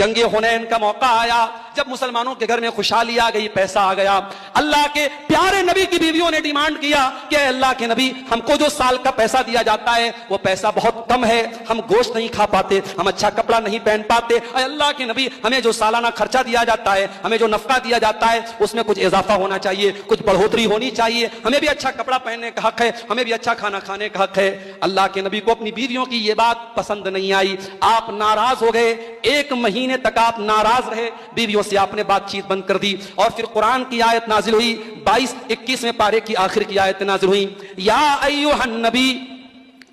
जंगे हुनैन का मौका आया, जब मुसलमानों के घर में खुशहाली आ गई, पैसा आ गया, अल्लाह के प्यारे नबी की बीवियों ने डिमांड किया कि अल्लाह के नबी, हमको जो साल का पैसा दिया जाता है वो पैसा बहुत कम है, हम गोश्त नहीं खा पाते, हम अच्छा कपड़ा नहीं पहन पाते, अल्लाह के नबी हमें जो सालाना खर्चा दिया जाता है, हमें जो नफका दिया जाता है उसमें कुछ इजाफा होना चाहिए, कुछ बढ़ोतरी होनी चाहिए, हमें भी अच्छा कपड़ा पहनने का हक है, हमें भी अच्छा खाना खाने का हक है। अल्लाह के नबी को अपनी बीवियों की ये बात पसंद नहीं आई, आप नाराज हो गए, 1 महीने तक आप नाराज रहे, बीवियों से आपने बातचीत बंद कर दी। और फिर कुरान की आयत नाजिल हुई, 22-21वें पारे की आखिर की आयत नाजिल हुई, या अय्युहन नबी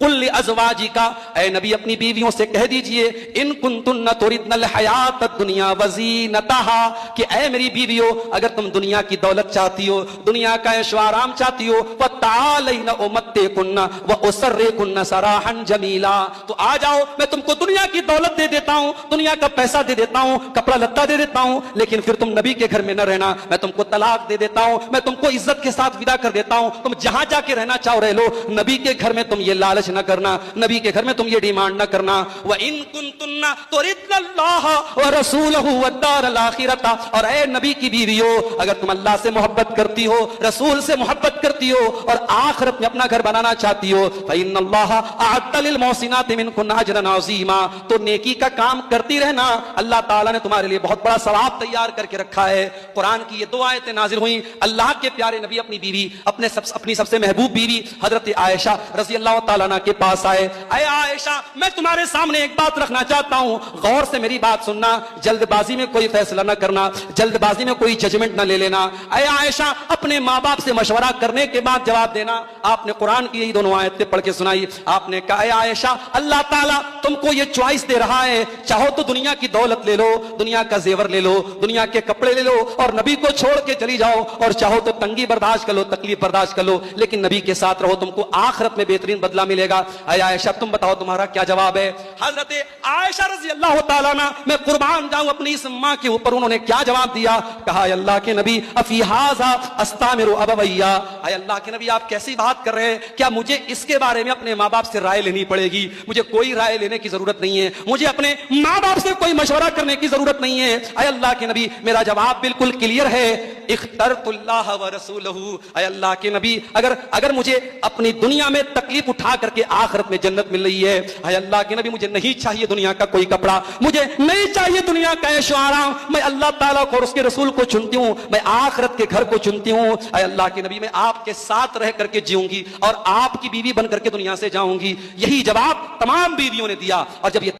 कुल अज़वाजी का, ऐ नबी अपनी बीवियों से कह दीजिए, इन कुंतुन्ना तुरिदनल हयात दुनिया वज़ीनतहा, कि ऐ मेरी बीवियों, अगर तुम दुनिया की दौलत चाहती हो, दुनिया का ऐशो आराम चाहती हो, फतालैना उमत्तिकुन्ना व उसर्रिकुन्ना सराहन जमीला, तो आ जाओ, मैं तुमको दुनिया की दौलत दे देता हूं, दुनिया का पैसा दे देता हूं, कपड़ा लत्ता दे देता हूं, लेकिन फिर तुम नबी के घर में न रहना, मैं तुमको तलाक दे देता हूं, मैं तुमको इज्जत के साथ विदा कर देता हूं, तुम जहां जाके रहना चाहो रह लो, नबी के घर में तुम ये लालच न करना, नबी के घर में तुम ये डिमांड न करना। व इन कुंतुन्ना तुरिदनल्लाह व रसूलहु वद्दारल आखिरता, और ऐ नबी की बीवियों, अगर तुम अल्लाह से मोहब्बत करती हो, रसूल से मोहब्बत करती हो और आखिरत में अपना घर बनाना चाहती हो, फइन्नल्लाह अअद्दा लिल मुहसिनाति मिनकुन अजरन अज़ीमा, तो नेकी का काम करती रहना, अल्लाह ताला ने तुम्हारे लिए बहुत बड़ा सवाब तैयार करके रखा है। कुरान की ये 2 आयतें नाजिल हुई, अल्लाह के प्यारे नबी अपनी बीवी, अपनी सबसे महबूब बीवी हजरत आयशा रज़ी अल्लाह ताला अन्हा के पास आए, ऐ आयशा, मैं तुम्हारे सामने एक बात रखना चाहता हूं, गौर से मेरी बात सुनना, जल्दबाजी में कोई फैसला न करना, जल्दबाजी में कोई जजमेंट न ले लेना। ऐ आयशा, अपने माँ बाप से मशवरा करने के बाद जवाब देना। आपने कुरान की यही दोनों आयतें पढ़ के सुनाई, आपने कहा, ऐ आयशा, अल्लाह ताला तुमको ये चॉइस दे रहा है, चाहो तो दुनिया की दौलत ले लो, दुनिया का जेवर ले लो, दुनिया के कपड़े ले लो और नबी को छोड़ के चली जाओ, और चाहो तो तंगी बर्दाश्त कर लो, तकलीफ बर्दाश्त कर लो, लेकिन नबी के साथ रहो, तुमको आखिरत में बेहतरीन बदला मिलेगा। ऐ आयशा, तुम बताओ तुम्हारा क्या जवाब है? हजरत आयशा रज़ी अल्लाह ताला अन्हा, मैं कुर्बान जाऊं अपनी इस मां के ऊपर, उन्होंने क्या जवाब दिया? कहा, अल्लाह के नबी, अफी हाज़ा अस्तामिरु अबवैया, ऐ अल्लाह के नबी, आप कैसी बात कर रहे हैं? क्या मुझे इसके बारे में अपने माँ बाप से राय लेनी पड़ेगी? मुझे कोई राय लेने की जरूरत नहीं है, मुझे अपने माँ बाप से कोई मशवरा करने की जरूरत नहीं है। ऐ अल्लाह के नबी, मेरा जवाब बिल्कुल क्लियर है, इख्तरतुल्लाह व रसूलहू, ऐ अल्लाह के नबी, अगर मुझे अपनी दुनिया में तकलीफ उठा करके आखिरत में जन्नत मिल रही है, ऐ अल्लाह के नबी, मुझे नहीं चाहिए दुनिया का कोई कपड़ा, मुझे नहीं चाहिए दुनिया का ऐशो आराम, मैं अल्लाह ताला को और उसके रसूल को चुनती हूं, मैं आखिरत के घर को चुनती हूं। ऐ अल्लाह के नबी, मैं आपके साथ रह करके जीऊंगी और आपकी बीवी बन करके दुनिया से जाऊंगी। यही जवाब तमाम बीवियों ने दिया। और जब ये